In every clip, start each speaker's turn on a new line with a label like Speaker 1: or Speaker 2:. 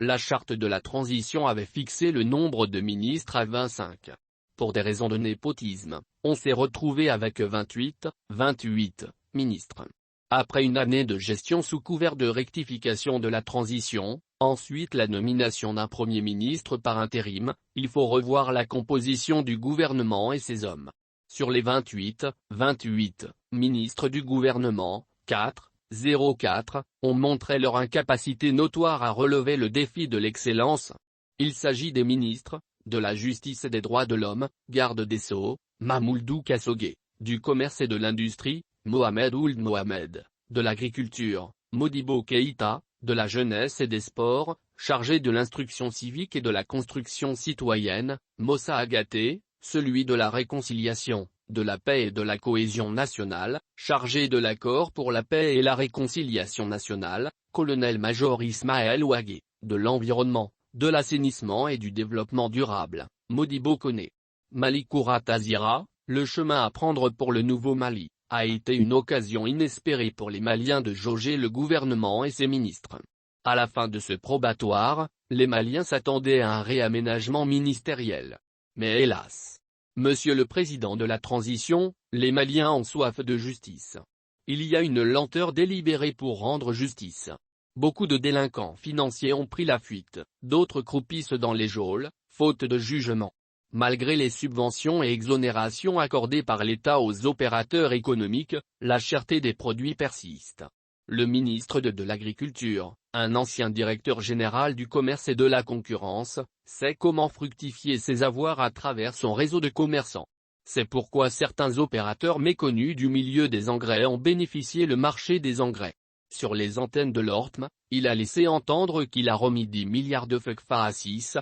Speaker 1: La charte de la transition avait fixé le nombre de ministres à 25. Pour des raisons de népotisme, on s'est retrouvé avec 28 ministres. Après une année de gestion sous couvert de rectification de la transition, ensuite la nomination d'un Premier ministre par intérim, il faut revoir la composition du gouvernement et ses hommes. Sur les 28 ministres du gouvernement, 4 ont montré leur incapacité notoire à relever le défi de l'excellence. Il s'agit des ministres de la Justice et des Droits de l'Homme, garde des Sceaux, Mamouldou Kassogué, du Commerce et de l'Industrie, Mohamed Ould Mohamed, de l'Agriculture, Modibo Keïta, de la Jeunesse et des Sports, chargé de l'instruction civique et de la construction citoyenne, Moussa Agaté, celui de la réconciliation, de la paix et de la cohésion nationale, chargé de l'accord pour la paix et la réconciliation nationale, colonel-major Ismaël Ouagé, de l'environnement, de l'assainissement et du développement durable, Modibo Koné. Malikoura Tazira, le chemin à prendre pour le nouveau Mali, a été une occasion inespérée pour les Maliens de jauger le gouvernement et ses ministres. À la fin de ce probatoire, les Maliens s'attendaient à un réaménagement ministériel. Mais hélas, Monsieur le Président de la Transition, les Maliens ont soif de justice. Il y a une lenteur délibérée pour rendre justice. Beaucoup de délinquants financiers ont pris la fuite, d'autres croupissent dans les geôles, faute de jugement. Malgré les subventions et exonérations accordées par l'État aux opérateurs économiques, la cherté des produits persiste. Le ministre de l'Agriculture, un ancien directeur général du commerce et de la concurrence, sait comment fructifier ses avoirs à travers son réseau de commerçants. C'est pourquoi certains opérateurs méconnus du milieu des engrais ont bénéficié le marché des engrais. Sur les antennes de l'ORTM, il a laissé entendre qu'il a remis 10 milliards de FECFA à 6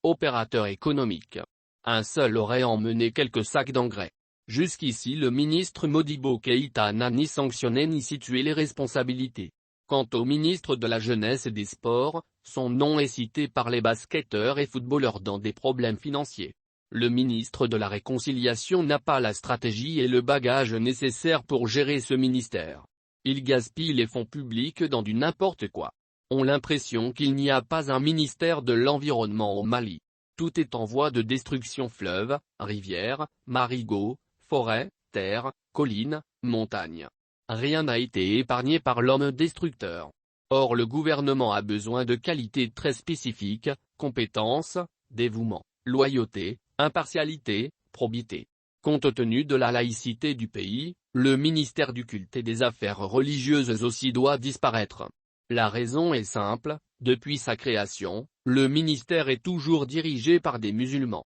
Speaker 1: opérateurs économiques. Un seul aurait emmené quelques sacs d'engrais. Jusqu'ici le ministre Modibo Keïta n'a ni sanctionné ni situé les responsabilités. Quant au ministre de la Jeunesse et des Sports, son nom est cité par les basketteurs et footballeurs dans des problèmes financiers. Le ministre de la Réconciliation n'a pas la stratégie et le bagage nécessaires pour gérer ce ministère. Il gaspille les fonds publics dans du n'importe quoi. On a l'impression qu'il n'y a pas un ministère de l'environnement au Mali. Tout est en voie de destruction: fleuves, rivières, marigots, forêts, terres, collines, montagnes. Rien n'a été épargné par l'homme destructeur. Or le gouvernement a besoin de qualités très spécifiques: compétence, dévouement, loyauté, impartialité, probité. Compte tenu de la laïcité du pays, le ministère du culte et des affaires religieuses aussi doit disparaître. La raison est simple, depuis sa création, le ministère est toujours dirigé par des musulmans.